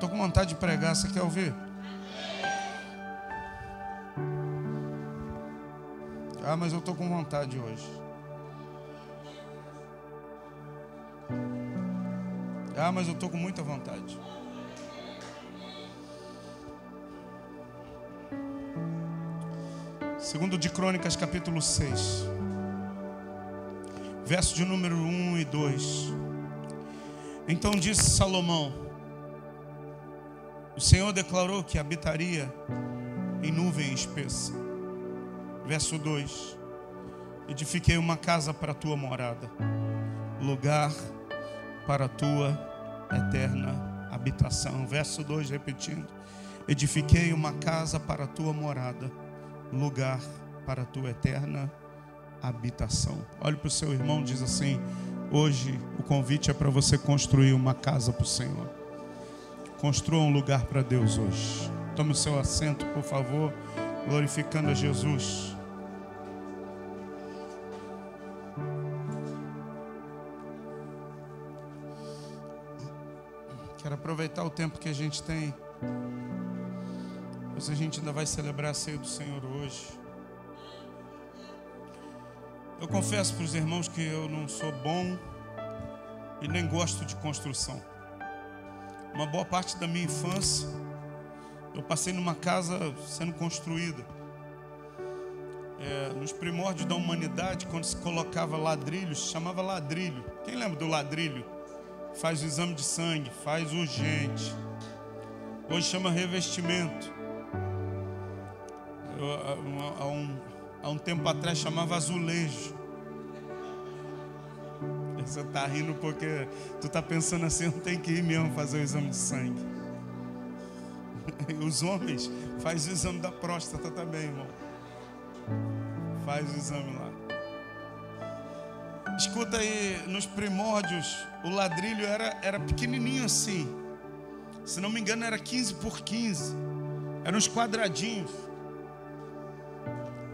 Estou com vontade de pregar, você quer ouvir? Ah, mas eu estou com vontade hoje. Ah, mas eu estou com muita vontade. Segundo de Crônicas, capítulo 6, verso de número 1 e 2. Então disse Salomão: o Senhor declarou que habitaria em nuvem espessa. Verso 2: edifiquei uma casa para a tua morada, lugar para a tua eterna habitação. Verso 2, repetindo: edifiquei uma casa para a tua morada, lugar para a tua eterna habitação. Olhe para o seu irmão e diz assim: hoje o convite é para você construir uma casa para o Senhor. Construa um lugar para Deus hoje. Tome o seu assento, por favor, glorificando a Jesus. Quero aproveitar o tempo que a gente tem, pois a gente ainda vai celebrar a ceia do Senhor hoje. Eu confesso para os irmãos que eu não sou bom e nem gosto de construção. Uma boa parte da minha infância eu passei numa casa sendo construída. Nos primórdios da humanidade, quando se colocava ladrilho, se chamava ladrilho. Quem lembra do ladrilho? Faz o exame de sangue, faz urgente. Hoje chama revestimento. Há um tempo atrás chamava azulejo. Você está rindo porque tu está pensando assim: eu tenho que ir mesmo fazer o exame de sangue. Os homens fazem o exame da próstata também, irmão. Faz o exame lá. Escuta aí, nos primórdios o ladrilho era pequenininho assim. Se não me engano era 15 por 15. Eram uns quadradinhos.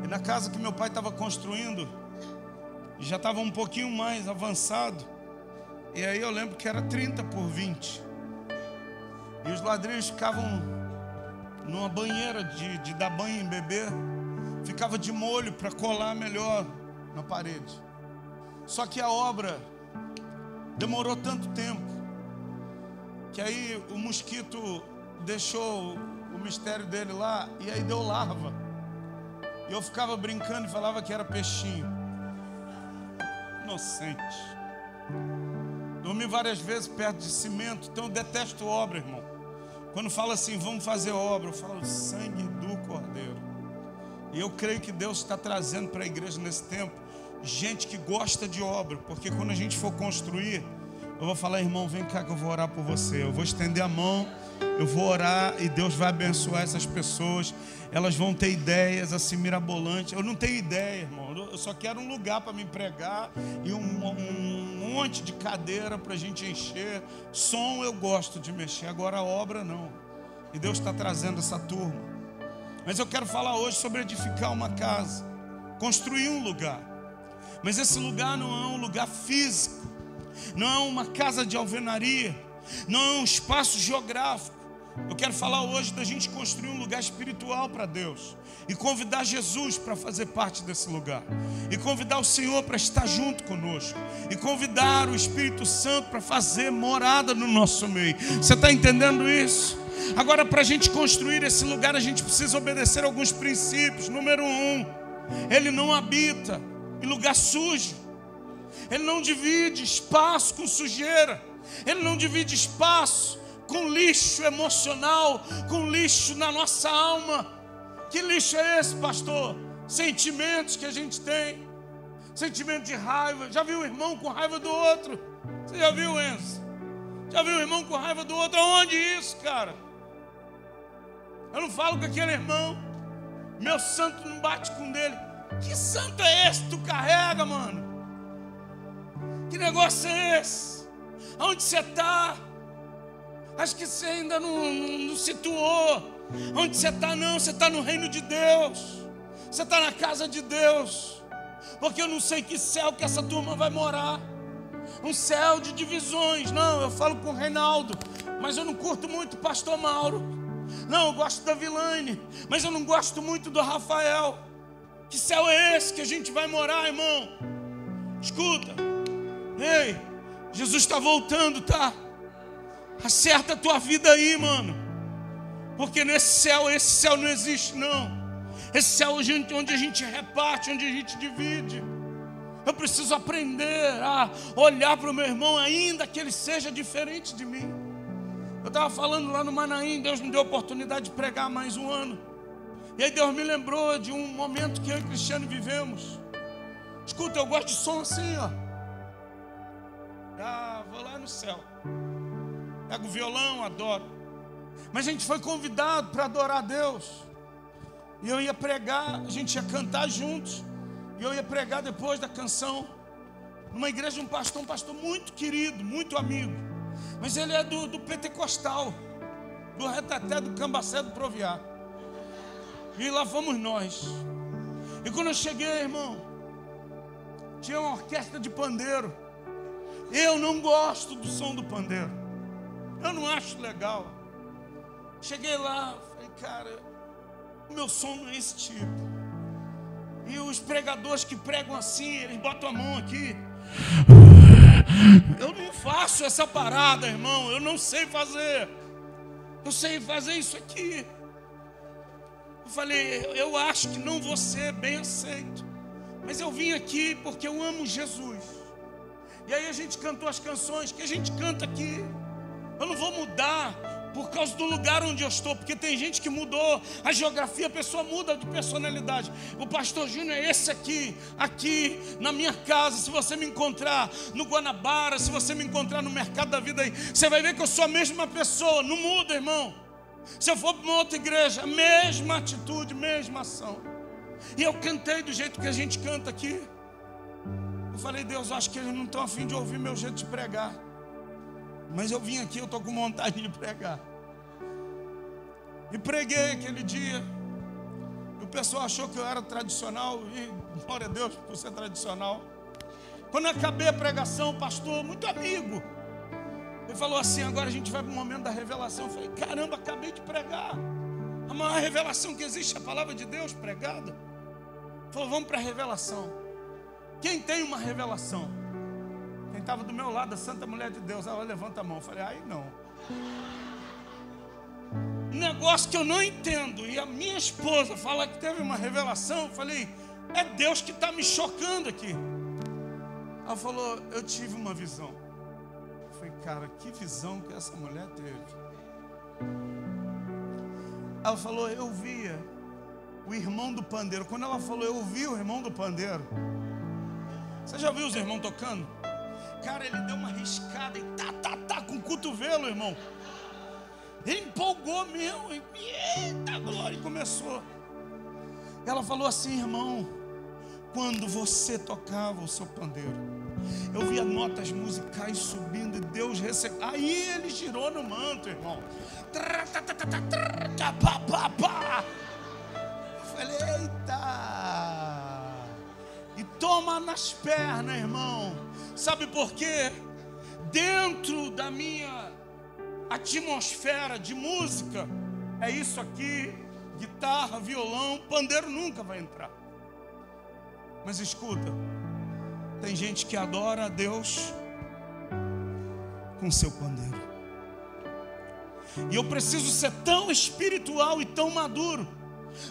E na casa que meu pai estava construindo, já estava um pouquinho mais avançado. E aí eu lembro que era 30 por 20. E os ladrilhos ficavam numa banheira de dar banho em bebê. Ficava de molho para colar melhor na parede. Só que a obra demorou tanto tempo que aí o mosquito deixou o mistério dele lá e aí deu larva. E eu ficava brincando e falava que era peixinho. Inocente. Dormi várias vezes perto de cimento, então eu detesto obra, irmão. Quando fala assim, vamos fazer obra, eu falo sangue do Cordeiro. E eu creio que Deus está trazendo para a igreja nesse tempo gente que gosta de obra, porque quando a gente for construir, eu vou falar: irmão, vem cá que eu vou orar por você. Eu vou estender a mão, eu vou orar e Deus vai abençoar essas pessoas. Elas vão ter ideias assim mirabolantes. Eu não tenho ideia, irmão. Eu só quero um lugar para me pregar e um monte de cadeira para a gente encher. Som eu gosto de mexer, agora a obra não. E Deus está trazendo essa turma. Mas eu quero falar hoje sobre edificar uma casa, construir um lugar. Mas esse lugar não é um lugar físico, não é uma casa de alvenaria, não é um espaço geográfico. Eu quero falar hoje da gente construir um lugar espiritual para Deus e convidar Jesus para fazer parte desse lugar, e convidar o Senhor para estar junto conosco, e convidar o Espírito Santo para fazer morada no nosso meio. Você está entendendo isso? Agora, para a gente construir esse lugar, a gente precisa obedecer alguns princípios. Número 1, Ele não habita em lugar sujo. Ele não divide espaço com sujeira. Ele não divide espaço com lixo emocional, com lixo na nossa alma. Que lixo é esse, pastor? Sentimentos que a gente tem, sentimento de raiva. Já viu o irmão com raiva do outro? Você já viu, Enzo? Já viu o irmão com raiva do outro? Aonde isso, cara? Eu não falo com aquele irmão, meu santo não bate com dele. Que santo é esse que tu carrega, mano? Que negócio é esse? Aonde você está? Acho que você ainda não situou. Onde você está? Não, você está no reino de Deus. Você está na casa de Deus. Porque eu não sei que céu que essa turma vai morar. um céu de divisões. Não, eu falo com o Reinaldo, mas eu não curto muito o pastor Mauro. Não, eu gosto da Vilaine, mas eu não gosto muito do Rafael. Que céu é esse que a gente vai morar, irmão? Escuta, ei, Jesus está voltando, tá? Acerta a tua vida aí, mano. Porque esse céu não existe, não. Esse céu onde a gente reparte, onde a gente divide. Eu preciso aprender a olhar para o meu irmão, ainda que ele seja diferente de mim. Eu estava falando lá no Manaim, Deus me deu a oportunidade de pregar mais um ano. E aí Deus me lembrou de um momento que eu e Cristiano vivemos. Escuta, eu gosto de som assim, ó. Vou lá no céu. Pego o violão, adoro. Mas a gente foi convidado para adorar a Deus. E eu ia pregar, a gente ia cantar juntos. E eu ia pregar depois da canção numa igreja de um pastor muito querido, muito amigo. Mas ele é do pentecostal, do Reteté, do Cambacé, do Proviar. E lá fomos nós. E quando eu cheguei, irmão, tinha uma orquestra de pandeiro. Eu não gosto do som do pandeiro. Eu não acho legal. Cheguei lá, falei, cara, o meu som não é esse tipo. E os pregadores que pregam assim, eles botam a mão aqui. Eu não faço essa parada, irmão. Eu não sei fazer. Eu sei fazer isso aqui. Eu falei, eu acho que não vou ser bem aceito. Mas eu vim aqui porque eu amo Jesus. E aí a gente cantou as canções que a gente canta aqui. Eu não vou mudar por causa do lugar onde eu estou, porque tem gente que mudou a geografia, a pessoa muda de personalidade. O pastor Júnior é esse aqui na minha casa. Se você me encontrar no Guanabara, se você me encontrar no Mercado da Vida aí, você vai ver que eu sou a mesma pessoa, não muda, irmão. Se eu for para uma outra igreja, mesma atitude, mesma ação. E eu cantei do jeito que a gente canta aqui. Eu falei, Deus, acho que eles não estão a fim de ouvir meu jeito de pregar. Mas eu vim aqui, eu estou com vontade de pregar. E preguei aquele dia. E o pessoal achou que eu era tradicional. E glória a Deus por ser tradicional. Quando eu acabei a pregação, o pastor, muito amigo, ele falou assim, agora a gente vai para o momento da revelação. Eu falei, caramba, acabei de pregar. A maior revelação que existe é a palavra de Deus pregada. Ele falou, vamos para a revelação. Quem tem uma revelação? Quem estava do meu lado, a Santa Mulher de Deus, ela levanta a mão. Eu falei, aí não. Um negócio que eu não entendo. E a minha esposa fala que teve uma revelação. Eu falei, é Deus que está me chocando aqui. Ela falou, eu tive uma visão. Eu falei, cara, que visão que essa mulher teve. Ela falou, eu via o irmão do pandeiro. Quando ela falou, eu vi o irmão do pandeiro. Você já viu os irmãos tocando? Cara, ele deu uma riscada e tá com o cotovelo, irmão. Ele empolgou mesmo. Eita glória, e começou. Ela falou assim, irmão, quando você tocava o seu pandeiro, eu via notas musicais subindo e Deus recebeu. Aí ele girou no manto, irmão. Eu falei, eita. E toma nas pernas, irmão. Sabe por quê? Dentro da minha atmosfera de música, é isso aqui, guitarra, violão, pandeiro nunca vai entrar. Mas escuta, tem gente que adora a Deus com seu pandeiro. E eu preciso ser tão espiritual e tão maduro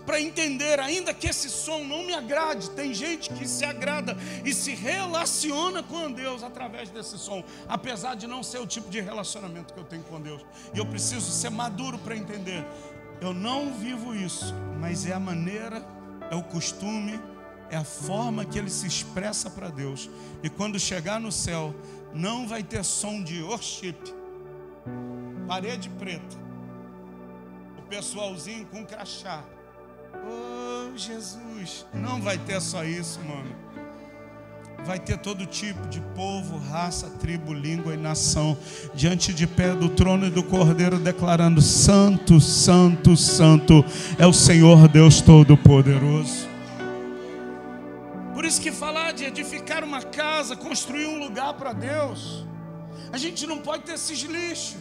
para entender, ainda que esse som não me agrade, tem gente que se agrada e se relaciona com Deus através desse som, apesar de não ser o tipo de relacionamento que eu tenho com Deus. E eu preciso ser maduro para entender, eu não vivo isso, mas é a maneira, é o costume, é a forma que ele se expressa para Deus. E quando chegar no céu, não vai ter som de worship, parede preta, o pessoalzinho com crachá. Oh, Jesus, não vai ter só isso, mano. Vai ter todo tipo de povo, raça, tribo, língua e nação diante de pé do trono e do Cordeiro, declarando: Santo, Santo, Santo é o Senhor Deus Todo-Poderoso. Por isso que falar de edificar uma casa, construir um lugar para Deus, a gente não pode ter esses lixos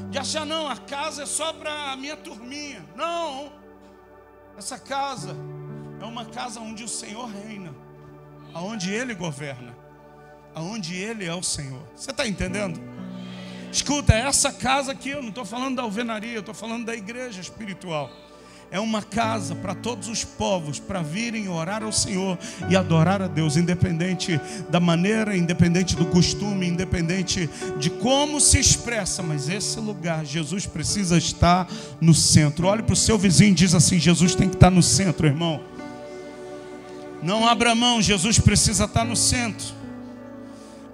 de achar, não, a casa é só para a minha turminha. Não, essa casa é uma casa onde o Senhor reina, aonde Ele governa, aonde Ele é o Senhor. Você está entendendo? Escuta, essa casa aqui, eu não estou falando da alvenaria, eu estou falando da igreja espiritual. É uma casa para todos os povos, para virem orar ao Senhor e adorar a Deus, independente da maneira, independente do costume, independente de como se expressa. Mas esse lugar, Jesus precisa estar no centro. Olhe para o seu vizinho e diz assim: Jesus tem que estar no centro, irmão. Não abra mão, Jesus precisa estar no centro.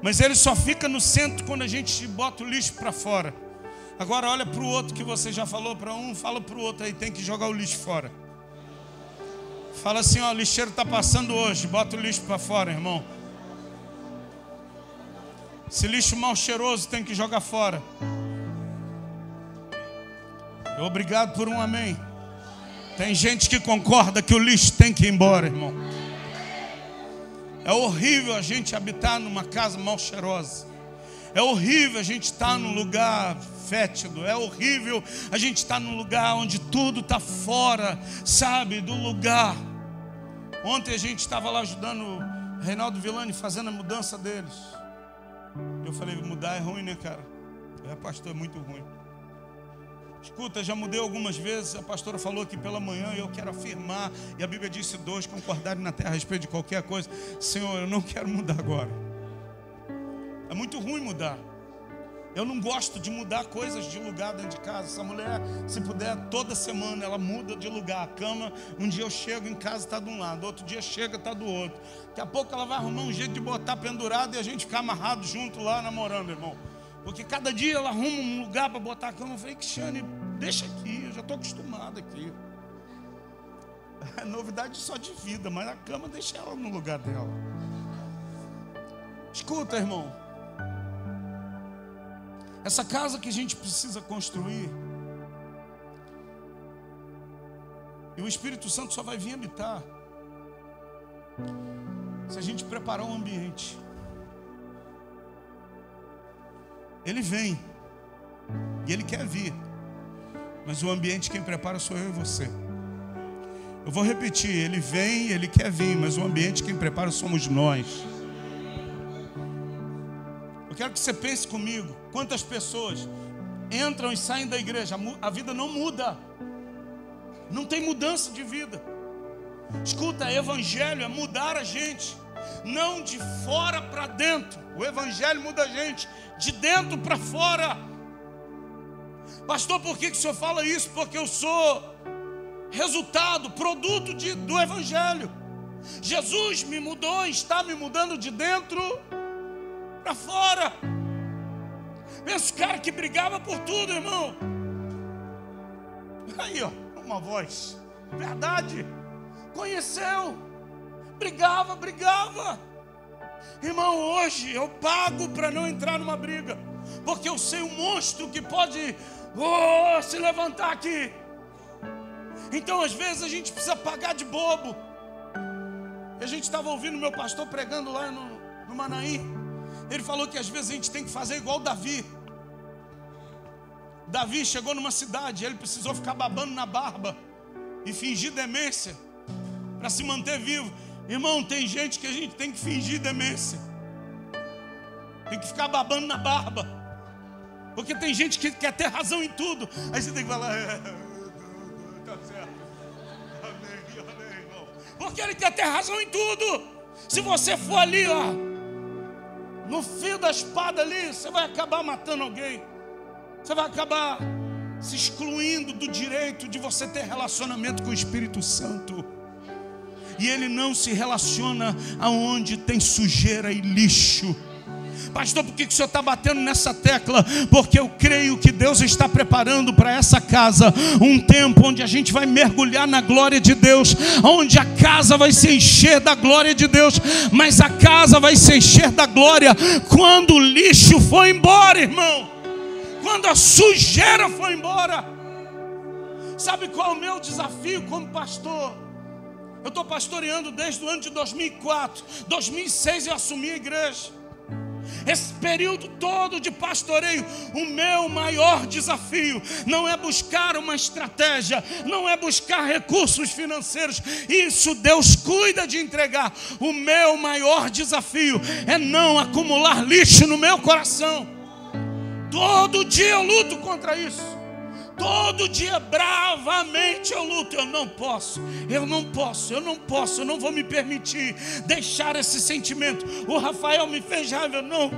Mas Ele só fica no centro quando a gente bota o lixo para fora. Agora olha para o outro que você já falou para um, fala para o outro aí, tem que jogar o lixo fora. Fala assim, ó, o lixeiro está passando hoje, bota o lixo para fora, irmão. Esse lixo mal cheiroso tem que jogar fora. Obrigado por um amém. Tem gente que concorda que o lixo tem que ir embora, irmão. É horrível a gente habitar numa casa mal cheirosa. É horrível a gente estar num lugar fétido. É horrível a gente estar num lugar onde tudo está fora, sabe, do lugar. Ontem a gente estava lá ajudando o Reinaldo Villani fazendo a mudança deles. Eu falei, mudar é ruim, né, cara? Pastor, é muito ruim. Escuta, já mudei algumas vezes. A pastora falou aqui pela manhã e eu quero afirmar. E a Bíblia disse: dois concordarem na terra a respeito de qualquer coisa. Senhor, eu não quero mudar agora. É muito ruim mudar. Eu não gosto de mudar coisas de lugar dentro de casa. Essa mulher, se puder, toda semana ela muda de lugar. A cama, um dia eu chego em casa, está de um lado, outro dia chega, está do outro. Daqui a pouco ela vai arrumar um jeito de botar pendurado e a gente ficar amarrado junto lá namorando, irmão. Porque cada dia ela arruma um lugar para botar a cama. Eu falei, Cristiane, deixa aqui, eu já estou acostumado aqui. É novidade só de vida, mas a cama deixa ela no lugar dela. Escuta, irmão. Essa casa que a gente precisa construir, e o Espírito Santo só vai vir habitar se a gente preparar um ambiente. Ele vem e Ele quer vir, mas o ambiente quem prepara sou eu e você. Eu vou repetir, Ele vem, Ele quer vir, mas o ambiente quem prepara somos nós. Eu quero que você pense comigo, quantas pessoas entram e saem da igreja, a vida não muda, não tem mudança de vida. Escuta, evangelho é mudar a gente, não de fora para dentro. O evangelho muda a gente de dentro para fora. Pastor, por que o senhor fala isso? Porque eu sou resultado, produto do evangelho. Jesus me mudou e está me mudando de dentro para fora. Pensa o cara que brigava por tudo, irmão. Aí, ó, uma voz. Verdade. Conheceu. Brigava. Irmão, hoje eu pago para não entrar numa briga, porque eu sei o monstro que pode se levantar aqui. Então às vezes a gente precisa pagar de bobo. A gente estava ouvindo meu pastor pregando lá no Manaí. Ele falou que às vezes a gente tem que fazer igual Davi. Davi chegou numa cidade, ele precisou ficar babando na barba e fingir demência para se manter vivo. Irmão, tem gente que a gente tem que fingir demência, tem que ficar babando na barba, porque tem gente que quer ter razão em tudo. Aí você tem que falar, tá certo, amém, irmão. Porque ele quer ter razão em tudo. Se você for ali, ó, no fio da espada ali, você vai acabar matando alguém. Você vai acabar se excluindo do direito de você ter relacionamento com o Espírito Santo. E Ele não se relaciona aonde tem sujeira e lixo. Pastor, por que o senhor está batendo nessa tecla? Porque eu creio que Deus está preparando para essa casa um tempo onde a gente vai mergulhar na glória de Deus, onde a casa vai se encher da glória de Deus. Mas a casa vai se encher da glória quando o lixo for embora, irmão. Quando a sujeira for embora. Sabe qual é o meu desafio como pastor? Eu estou pastoreando desde o ano de 2004. 2006 eu assumi a igreja. Esse período todo de pastoreio, o meu maior desafio não é buscar uma estratégia, não é buscar recursos financeiros. Isso Deus cuida de entregar. O meu maior desafio é não acumular lixo no meu coração. Todo dia eu luto contra isso. Todo dia bravamente eu luto. Eu não vou me permitir deixar esse sentimento. O Rafael me fez raiva, eu não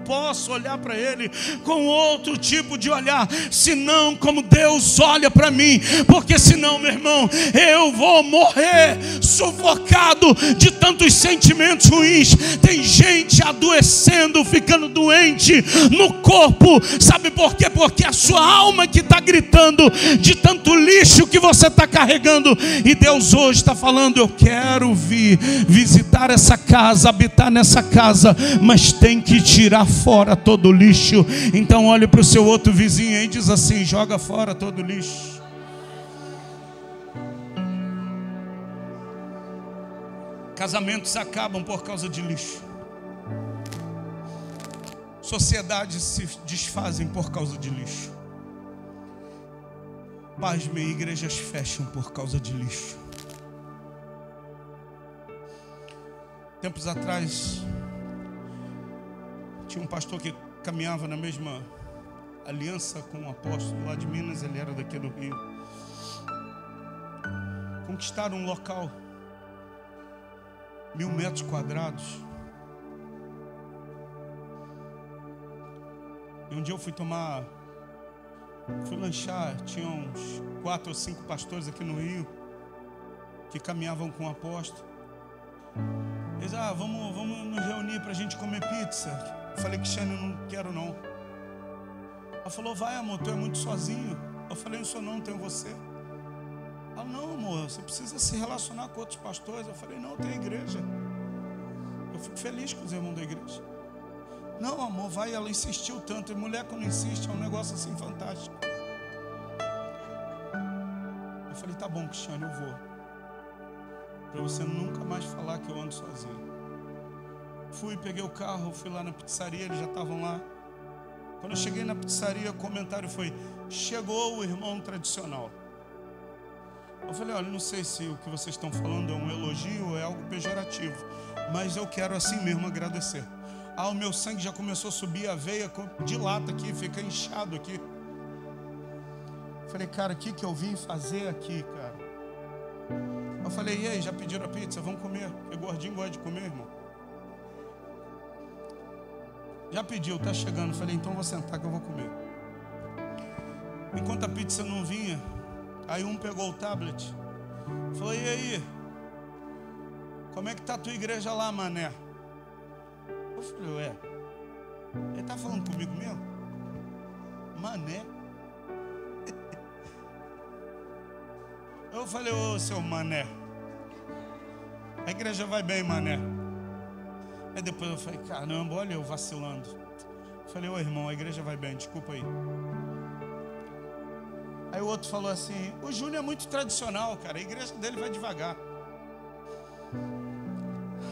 posso olhar para ele com outro tipo de olhar, senão como Deus olha para mim, porque senão, meu irmão, eu vou morrer sufocado de tantos sentimentos ruins. Tem gente adoecendo, ficando doente no corpo, sabe por quê? Porque a sua alma que está gritando de tanto lixo que você está carregando, e Deus hoje está falando: eu quero vir visitar essa casa, habitar nessa casa, mas tem que tirar fora todo o lixo. Então olhe para o seu outro vizinho e diz assim: joga fora todo o lixo. Casamentos acabam por causa de lixo. Sociedades se desfazem por causa de lixo. Pasme, igrejas fecham por causa de lixo. Tempos atrás, tinha um pastor que caminhava na mesma aliança com um apóstolo lá de Minas, ele era daqui do Rio. Conquistaram um local, 1000 metros quadrados. E um dia eu fui lanchar, tinha uns 4 ou 5 pastores aqui no Rio que caminhavam com o apóstolo. Eles: vamos nos reunir para a gente comer pizza. Eu falei: Cristiano, eu não quero não. Ela falou: vai, amor, tu é muito sozinho. Eu falei: eu sou não, tenho você. Ela: não, amor, você precisa se relacionar com outros pastores. Eu falei: não, tem igreja. Eu fico feliz com os irmãos da igreja. Não, amor, vai. Ela insistiu tanto. E mulher, quando insiste, é um negócio assim fantástico. Eu falei: tá bom, Cristiano, eu vou, para você nunca mais falar que eu ando sozinho. Fui, peguei o carro, fui lá na pizzaria, eles já estavam lá. Quando eu cheguei na pizzaria, o comentário foi: chegou o irmão tradicional. Eu falei: olha, não sei se o que vocês estão falando é um elogio ou é algo pejorativo, mas eu quero assim mesmo agradecer. O meu sangue já começou a subir, a veia dilata aqui, fica inchado aqui. Eu falei: cara, o que eu vim fazer aqui, cara? Eu falei: e aí, já pediram a pizza? Vamos comer, porque gordinho gosta de comer, irmão. Já pediu, tá chegando. Eu falei: então vou sentar que eu vou comer. Enquanto a pizza não vinha, aí um pegou o tablet, falou: e aí, como é que tá a tua igreja lá, mané? Eu falei: ué, ele tá falando comigo mesmo? Mané? Eu falei: ô seu mané, a igreja vai bem, mané. Aí depois eu falei: caramba, olha eu vacilando. Eu falei: ô irmão, a igreja vai bem, desculpa aí. Aí o outro falou assim: o Júnior é muito tradicional, cara, a igreja dele vai devagar.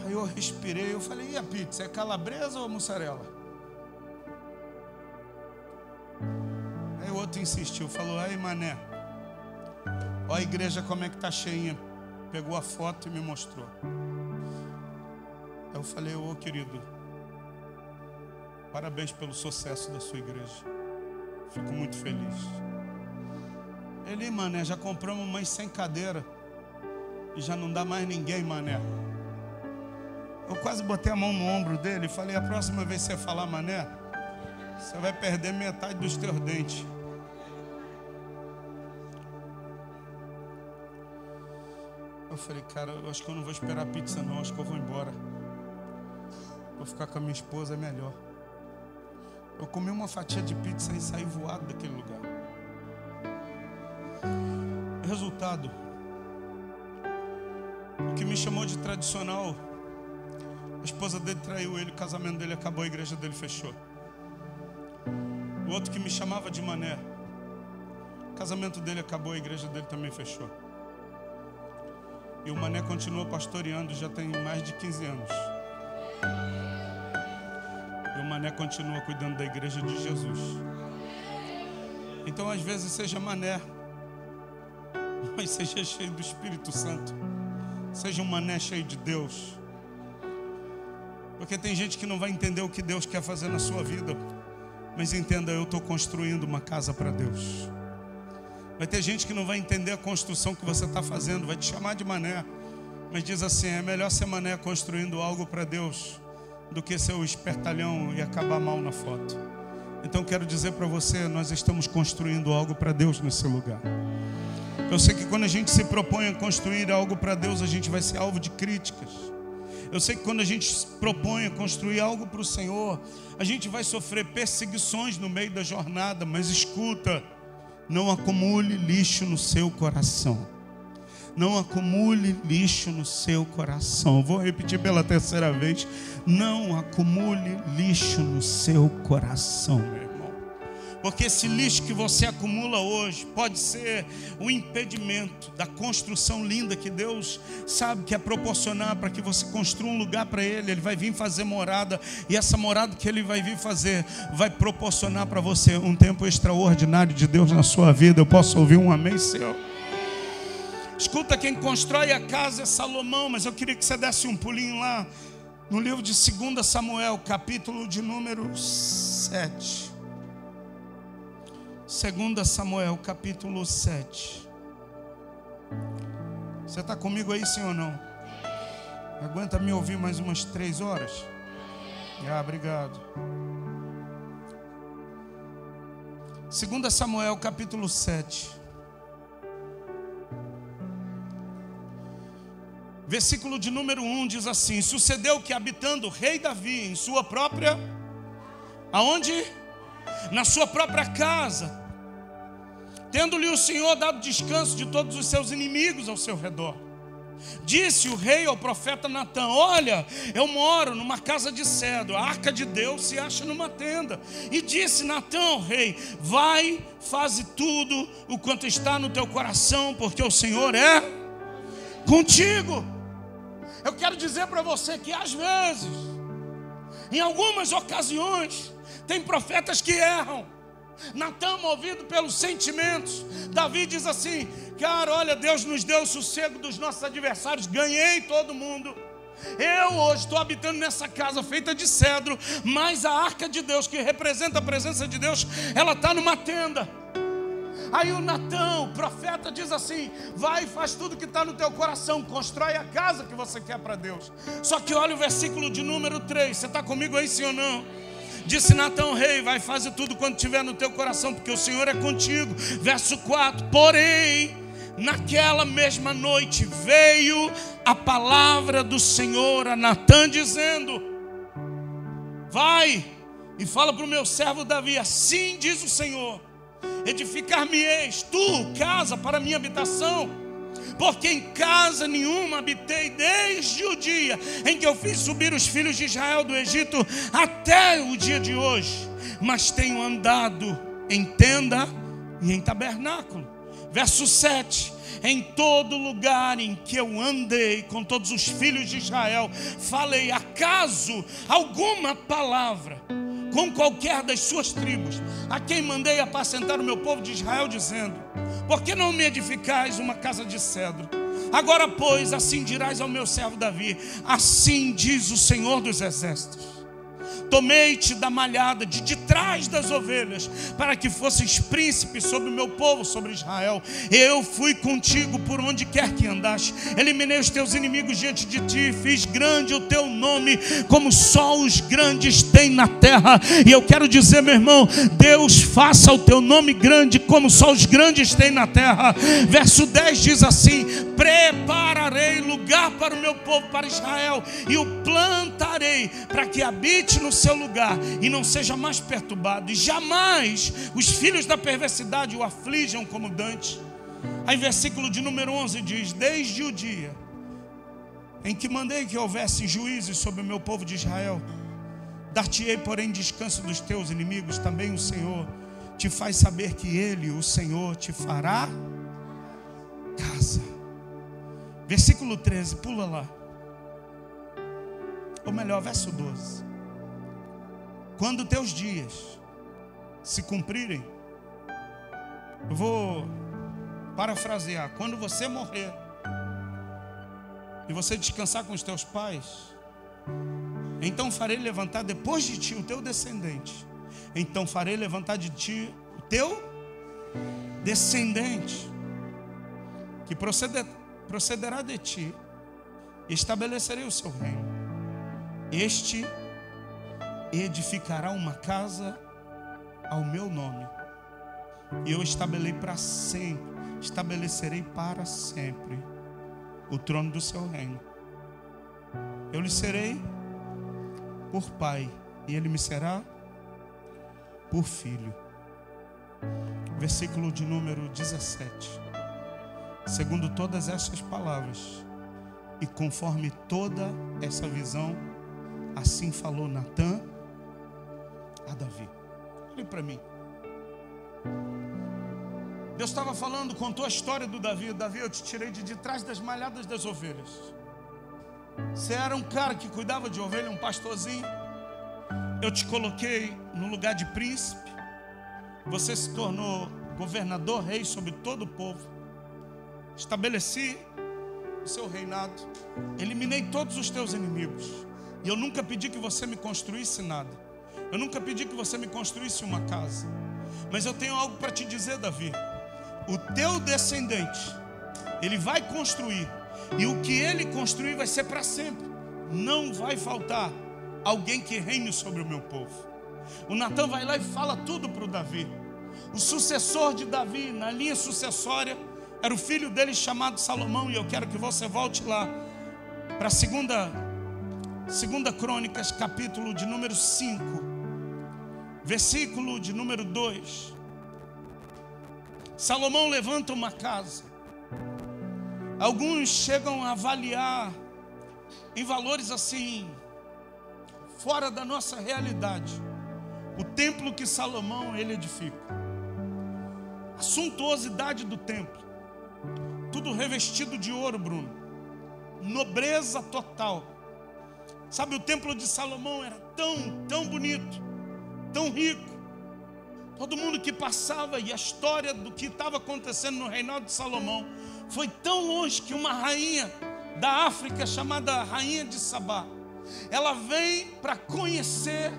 Aí eu respirei, eu falei: e a pizza, é calabresa ou mussarela? Aí o outro insistiu, falou: aí mané, ó a igreja como é que tá cheinha. Pegou a foto e me mostrou. Aí eu falei: ô querido, parabéns pelo sucesso da sua igreja, fico muito feliz. Ele: mané, já compramos umas 100 cadeiras e já não dá mais ninguém, mané. Eu quase botei a mão no ombro dele e falei: a próxima vez que você falar mané, você vai perder metade dos teus dentes. Eu falei: cara, eu acho que eu não vou esperar a pizza não, acho que eu vou embora. Vou ficar com a minha esposa, é melhor. Eu comi uma fatia de pizza e saí voado daquele lugar. Resultado, o que me chamou de tradicional, a esposa dele traiu ele, o casamento dele acabou, a igreja dele fechou. O outro que me chamava de mané, o casamento dele acabou, a igreja dele também fechou. E o Mané continua pastoreando já tem mais de 15 anos. E o Mané continua cuidando da igreja de Jesus. Então às vezes seja Mané, mas seja cheio do Espírito Santo. Seja um Mané cheio de Deus. Porque tem gente que não vai entender o que Deus quer fazer na sua vida. Mas entenda, eu estou construindo uma casa para Deus. Vai ter gente que não vai entender a construção que você está fazendo, vai te chamar de Mané. Mas diz assim, é melhor ser Mané construindo algo para Deus do que ser o espertalhão e acabar mal na foto. Então quero dizer para você, nós estamos construindo algo para Deus nesse lugar. Eu sei que quando a gente se propõe a construir algo para Deus, a gente vai ser alvo de críticas. Eu sei que quando a gente se propõe a construir algo para o Senhor, a gente vai sofrer perseguições no meio da jornada. Mas escuta, não acumule lixo no seu coração. Não acumule lixo no seu coração. Vou repetir pela terceira vez. Não acumule lixo no seu coração, meu irmão. Porque esse lixo que você acumula hoje pode ser um impedimento da construção linda que Deus sabe que é proporcionar para que você construa um lugar para Ele. Ele vai vir fazer morada, e essa morada que Ele vai vir fazer vai proporcionar para você um tempo extraordinário de Deus na sua vida. Eu posso ouvir um amém seu? Escuta, quem constrói a casa é Salomão, mas eu queria que você desse um pulinho lá no livro de 2 Samuel, capítulo de número 7. 2 Samuel, capítulo 7. Você está comigo aí, sim ou não? Aguenta me ouvir mais umas 3 horas? Obrigado. 2 Samuel, capítulo 7. Versículo de número 1 diz assim: sucedeu que, habitando o rei Davi em sua própria... Aonde? Na sua própria casa, tendo-lhe o Senhor dado descanso de todos os seus inimigos ao seu redor, disse o rei ao profeta Natã: olha, eu moro numa casa de cedro, a arca de Deus se acha numa tenda. E disse Natã ao rei: vai, faze tudo o quanto está no teu coração, porque o Senhor é contigo. Eu quero dizer para você que às vezes, em algumas ocasiões, tem profetas que erram. Natã, movido pelos sentimentos, Davi diz assim: cara, olha, Deus nos deu o sossego dos nossos adversários, ganhei todo mundo. Eu hoje estou habitando nessa casa feita de cedro, mas a arca de Deus, que representa a presença de Deus, ela está numa tenda. Aí o Natã, o profeta, diz assim: vai e faz tudo que está no teu coração, constrói a casa que você quer para Deus. Só que olha o versículo de número 3, você está comigo aí, sim ou não? Disse Natã ao rei: vai, fazer tudo quanto tiver no teu coração, porque o Senhor é contigo. Verso 4: porém, naquela mesma noite veio a palavra do Senhor a Natã, dizendo: vai e fala para o meu servo Davi, assim diz o Senhor: edificar-me-eis tu casa para minha habitação, porque em casa nenhuma habitei desde o dia em que eu fiz subir os filhos de Israel do Egito até o dia de hoje, mas tenho andado em tenda e em tabernáculo. Verso 7: em todo lugar em que eu andei com todos os filhos de Israel, falei acaso alguma palavra com qualquer das suas tribos, a quem mandei apacentar o meu povo de Israel, dizendo: por que não me edificais uma casa de cedro? Agora, pois, assim dirás ao meu servo Davi: assim diz o Senhor dos Exércitos: tomei-te da malhada de trás das ovelhas, para que fosses príncipe sobre o meu povo, sobre Israel. Eu fui contigo por onde quer que andaste, eliminei os teus inimigos diante de ti, fiz grande o teu nome, como só os grandes têm na terra. E eu quero dizer, meu irmão, Deus faça o teu nome grande, como só os grandes têm na terra. Verso 10 diz assim: prepararei lugar para o meu povo, para Israel, e o plantarei para que habite no seu lugar e não seja mais perturbado, e jamais os filhos da perversidade o aflijam como dantes. Aí versículo de número 11 diz: desde o dia em que mandei que houvesse juízes sobre o meu povo de Israel, dar-te-ei porém descanso dos teus inimigos. Também o Senhor te faz saber que Ele, o Senhor, te fará casa. Versículo 13, pula lá. Ou melhor, verso 12. Quando teus dias se cumprirem, eu vou parafrasear, quando você morrer e você descansar com os teus pais, então farei levantar depois de ti o teu descendente. Então farei levantar de ti o teu descendente, que procederá de ti, e estabelecerei o seu reino. Este edificará uma casa ao meu nome, e eu estabelecerei para sempre o trono do seu reino. Eu lhe serei por pai, e ele me será por filho. Versículo de número 17. Segundo todas essas palavras e conforme toda essa visão, assim falou Natã a Davi. Olhe para mim. Deus estava falando, contou a história do Davi. Davi, eu te tirei de trás das malhadas das ovelhas. Você era um cara que cuidava de ovelha, um pastorzinho. Eu te coloquei no lugar de príncipe. Você se tornou governador, rei sobre todo o povo. Estabeleci o seu reinado. Eliminei todos os teus inimigos. E eu nunca pedi que você me construísse nada. Eu nunca pedi que você me construísse uma casa. Mas eu tenho algo para te dizer, Davi. O teu descendente, ele vai construir. E o que ele construir vai ser para sempre. Não vai faltar alguém que reine sobre o meu povo. O Natã vai lá e fala tudo para o Davi. O sucessor de Davi, na linha sucessória, era o filho dele chamado Salomão. E eu quero que você volte lá para segunda Crônicas, capítulo de número 5, versículo de número 2. Salomão levanta uma casa. Alguns chegam a avaliar em valores assim, fora da nossa realidade, o templo que Salomão ele edifica. A suntuosidade do templo, tudo revestido de ouro, Bruno, nobreza total. Sabe, o templo de Salomão era tão bonito, tão rico. Todo mundo que passava, e a história do que estava acontecendo no reinado de Salomão foi tão longe que uma rainha da África, chamada Rainha de Sabá, ela vem para conhecer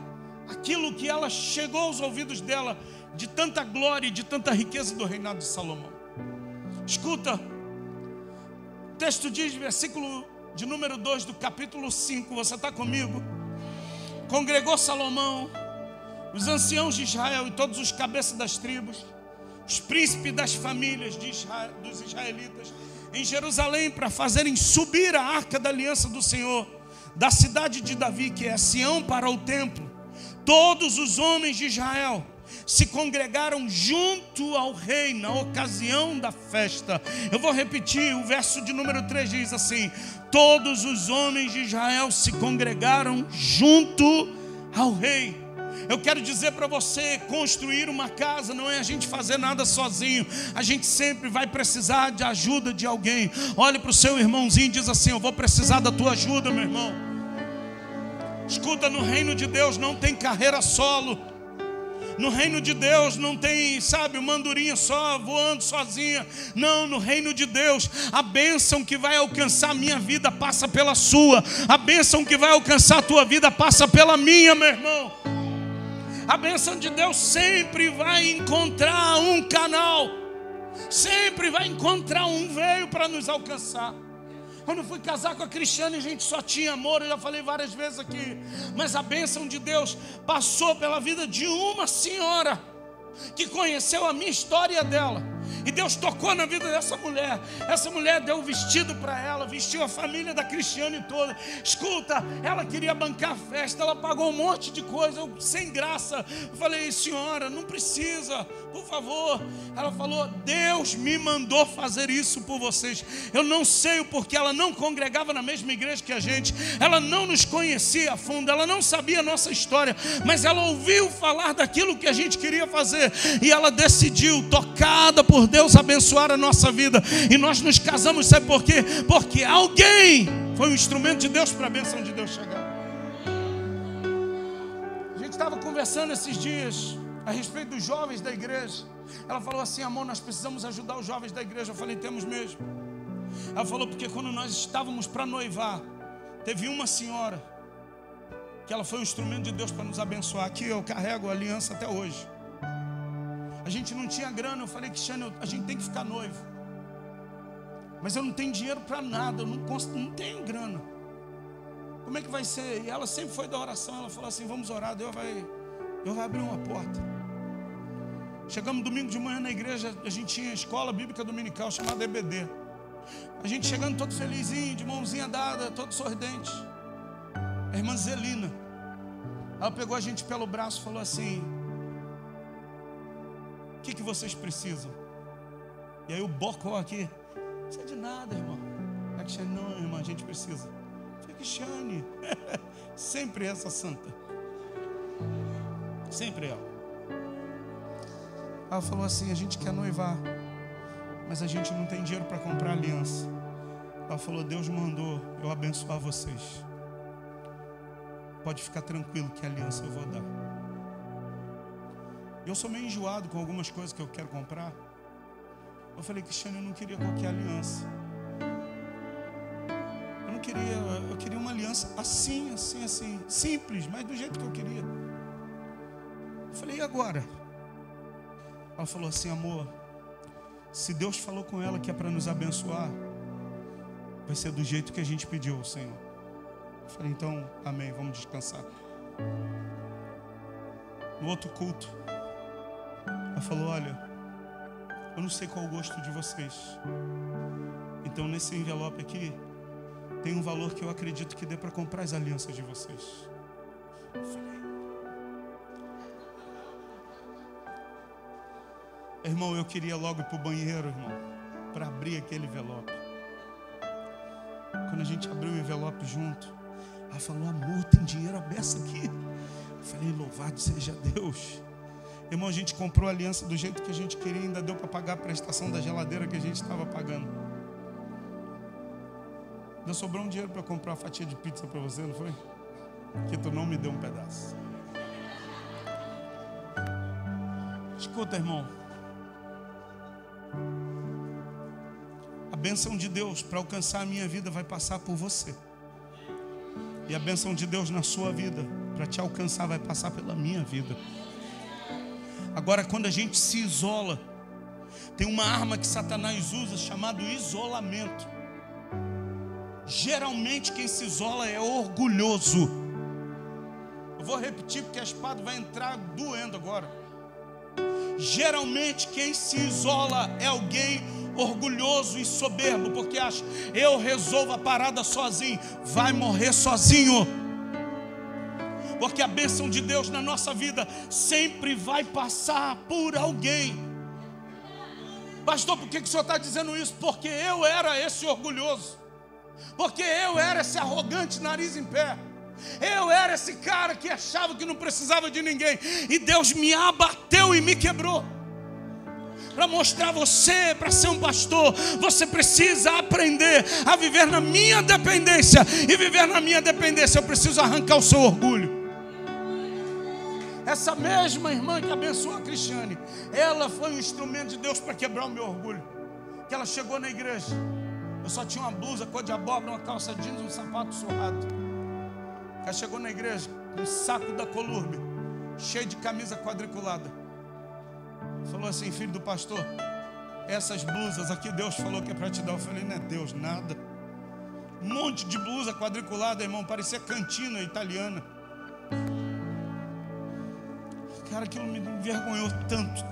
aquilo que ela chegou aos ouvidos dela, de tanta glória e de tanta riqueza do reinado de Salomão. Escuta, o texto diz, versículo de número 2 do capítulo 5, você está comigo? Congregou Salomão os anciãos de Israel e todos os cabeças das tribos, os príncipes das famílias dos israelitas, em Jerusalém, para fazerem subir a arca da aliança do Senhor, da cidade de Davi, que é Sião, para o templo. Todos os homens de Israel se congregaram junto ao rei na ocasião da festa. Eu vou repetir, o verso de número 3 diz assim: todos os homens de Israel se congregaram junto ao rei. Eu quero dizer para você, construir uma casa não é a gente fazer nada sozinho. A gente sempre vai precisar de ajuda de alguém. Olhe para o seu irmãozinho e diz assim: eu vou precisar da tua ajuda, meu irmão. Escuta, no reino de Deus não tem carreira solo. No reino de Deus não tem, sabe, uma andorinha só voando sozinha. Não, no reino de Deus, a bênção que vai alcançar a minha vida passa pela sua. A bênção que vai alcançar a tua vida passa pela minha, meu irmão. A bênção de Deus sempre vai encontrar um canal. Sempre vai encontrar um veio para nos alcançar. Quando eu fui casar com a Cristiane, a gente só tinha amor, eu já falei várias vezes aqui. Mas a bênção de Deus passou pela vida de uma senhora que conheceu a minha história dela. E Deus tocou na vida dessa mulher. Essa mulher deu o vestido para ela, vestiu a família da Cristiane toda. Escuta, ela queria bancar a festa, ela pagou um monte de coisa, eu, sem graça. Eu falei: senhora, não precisa, por favor. Ela falou: Deus me mandou fazer isso por vocês. Eu não sei o porquê, ela não congregava na mesma igreja que a gente, ela não nos conhecia a fundo, ela não sabia a nossa história, mas ela ouviu falar daquilo que a gente queria fazer, e ela decidiu, tocada por Deus, Deus abençoar a nossa vida. E nós nos casamos, sabe por quê? Porque alguém foi um instrumento de Deus para a bênção de Deus chegar. A gente estava conversando esses dias a respeito dos jovens da igreja. Ela falou assim: amor, nós precisamos ajudar os jovens da igreja. Eu falei: temos mesmo. Ela falou: porque quando nós estávamos para noivar, teve uma senhora que ela foi um instrumento de Deus para nos abençoar. Aqui eu carrego a aliança até hoje. A gente não tinha grana. Eu falei: Cristiano, a gente tem que ficar noivo, mas eu não tenho dinheiro para nada, eu não tenho grana. Como é que vai ser? E ela sempre foi da oração. Ela falou assim: vamos orar, Deus vai abrir uma porta. Chegamos domingo de manhã na igreja. A gente tinha escola bíblica dominical chamada EBD. A gente chegando todo felizinho, de mãozinha dada, todo sorridente. A irmã Zelina, ela pegou a gente pelo braço e falou assim: o que vocês precisam? E aí o bocó aqui: não precisa de nada, irmão. A Cristiane: não, irmã, a gente precisa. Eu falei: Cristiane, sempre essa santa, sempre ela. Ela falou assim: a gente quer noivar, mas a gente não tem dinheiro para comprar aliança. Ela falou: Deus mandou eu abençoar vocês. Pode ficar tranquilo que a aliança eu vou dar. Eu sou meio enjoado com algumas coisas que eu quero comprar. Eu falei: Cristiano, eu não queria qualquer aliança. Eu queria uma aliança assim, simples, mas do jeito que eu queria. Eu falei: e agora? Ela falou assim: amor, se Deus falou com ela que é para nos abençoar, vai ser do jeito que a gente pediu, Senhor. Eu falei: então, amém, vamos descansar. No outro culto, ela falou: olha, eu não sei qual o gosto de vocês, então nesse envelope aqui tem um valor que eu acredito que dê para comprar as alianças de vocês. Eu falei: irmão, eu queria logo ir para o banheiro, irmão, para abrir aquele envelope. Quando a gente abriu o envelope junto, ela falou: amor, tem dinheiro à beça aqui. Eu falei: louvado seja Deus. Irmão, a gente comprou a aliança do jeito que a gente queria, ainda deu para pagar a prestação da geladeira que a gente estava pagando. Ainda sobrou um dinheiro para comprar uma fatia de pizza para você, não foi? Que tu não me deu um pedaço. Escuta, irmão, a bênção de Deus para alcançar a minha vida vai passar por você. E a bênção de Deus na sua vida para te alcançar vai passar pela minha vida. Agora, quando a gente se isola, tem uma arma que Satanás usa chamado isolamento. Geralmente quem se isola é orgulhoso. Eu vou repetir porque a espada vai entrar doendo agora. Geralmente quem se isola é alguém orgulhoso e soberbo, porque acha: eu resolvo a parada sozinho. Vai morrer sozinho. Porque a bênção de Deus na nossa vida sempre vai passar por alguém. Pastor, por que o senhor está dizendo isso? Porque eu era esse orgulhoso. Porque eu era esse arrogante, nariz em pé. Eu era esse cara que achava que não precisava de ninguém. E Deus me abateu e me quebrou. Para mostrar você, para ser um pastor, você precisa aprender a viver na minha dependência. E viver na minha dependência, eu preciso arrancar o seu orgulho. Essa mesma irmã que abençoou a Cristiane, ela foi um instrumento de Deus para quebrar o meu orgulho. Que ela chegou na igreja, eu só tinha uma blusa cor de abóbora, uma calça jeans e um sapato surrado. Ela chegou na igreja com um saco da Colurbe, cheio de camisa quadriculada. Falou assim: filho do pastor, essas blusas aqui Deus falou que é para te dar. Eu falei: não é Deus nada. Um monte de blusa quadriculada, irmão, parecia cantina italiana. Cara, aquilo me envergonhou tanto.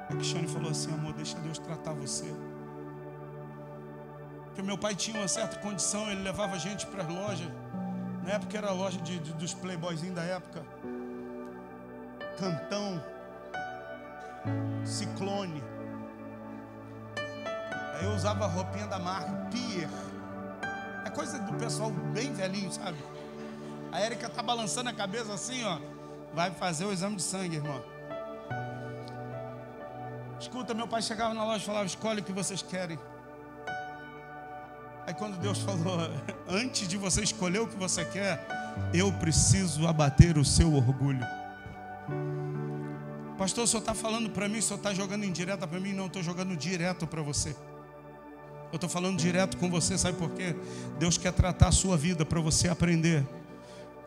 A Cristiane falou assim: amor, deixa Deus tratar você. Porque meu pai tinha uma certa condição, ele levava a gente para as lojas. Na época era a loja dos playboyzinhos da época. Cantão, Ciclone. Aí eu usava a roupinha da marca Pier. É coisa do pessoal bem velhinho, sabe? A Érica tá balançando a cabeça assim, ó. Vai fazer o exame de sangue, irmão. Escuta, meu pai chegava na loja e falava: escolhe o que vocês querem. Aí quando Deus falou: antes de você escolher o que você quer, eu preciso abater o seu orgulho. Pastor, o senhor está falando para mim, o senhor está jogando indireta para mim? Não, estou jogando direto para você. Eu estou falando direto com você, sabe por quê? Deus quer tratar a sua vida para você aprender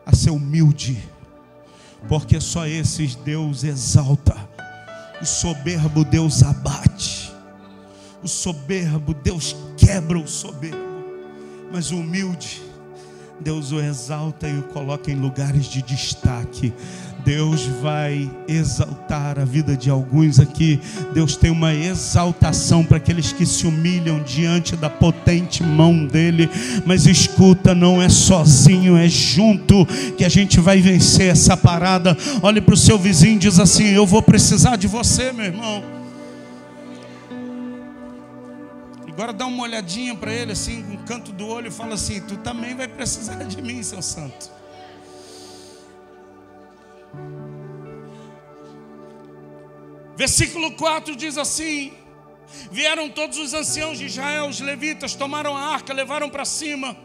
a ser humilde, porque só esses Deus exalta. O soberbo Deus abate, o soberbo Deus quebra o soberbo, mas o humilde Deus o exalta e o coloca em lugares de destaque. Deus vai exaltar a vida de alguns aqui. Deus tem uma exaltação para aqueles que se humilham diante da potente mão dele. Mas escuta, não é sozinho, é junto que a gente vai vencer essa parada. Olhe para o seu vizinho e diz assim: eu vou precisar de você, meu irmão. Agora dá uma olhadinha para ele assim, com o canto do olho, e fala assim: tu também vai precisar de mim, seu santo. Versículo 4 diz assim: vieram todos os anciãos de Israel, os levitas, tomaram a arca, levaram para cima,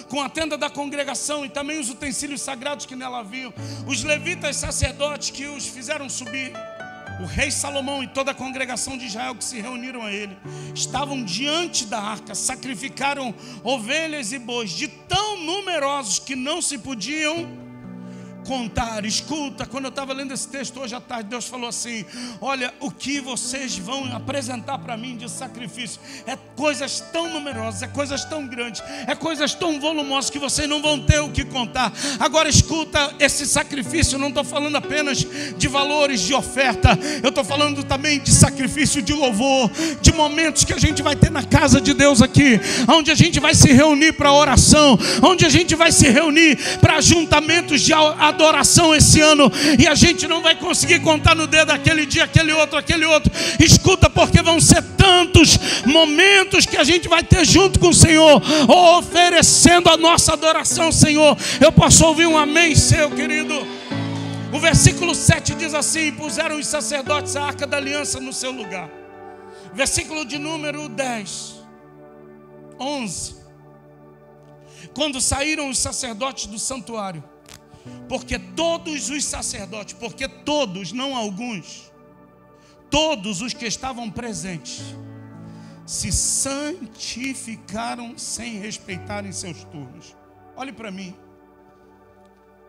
com a tenda da congregação e também os utensílios sagrados que nela haviam. Os levitas sacerdotes que os fizeram subir, o rei Salomão e toda a congregação de Israel que se reuniram a ele, estavam diante da arca, sacrificaram ovelhas e bois, de tão numerosos que não se podiam contar. Escuta, quando eu estava lendo esse texto hoje à tarde, Deus falou assim: olha, o que vocês vão apresentar para mim de sacrifício é coisas tão numerosas, é coisas tão grandes, é coisas tão volumosas que vocês não vão ter o que contar. Agora escuta, esse sacrifício, não estou falando apenas de valores de oferta, eu estou falando também de sacrifício de louvor, de momentos que a gente vai ter na casa de Deus aqui, onde a gente vai se reunir para oração, onde a gente vai se reunir para ajuntamentos de adoração esse ano, e a gente não vai conseguir contar no dedo aquele dia, aquele outro. Escuta, porque vão ser tantos momentos que a gente vai ter junto com o Senhor, oferecendo a nossa adoração ao Senhor. Eu posso ouvir um amém seu, querido? O versículo 7 diz assim: puseram os sacerdotes a arca da aliança no seu lugar. Versículo de número 11: quando saíram os sacerdotes do santuário, porque todos os sacerdotes, porque todos, não alguns, todos os que estavam presentes se santificaram sem respeitarem seus turnos. Olhe para mim.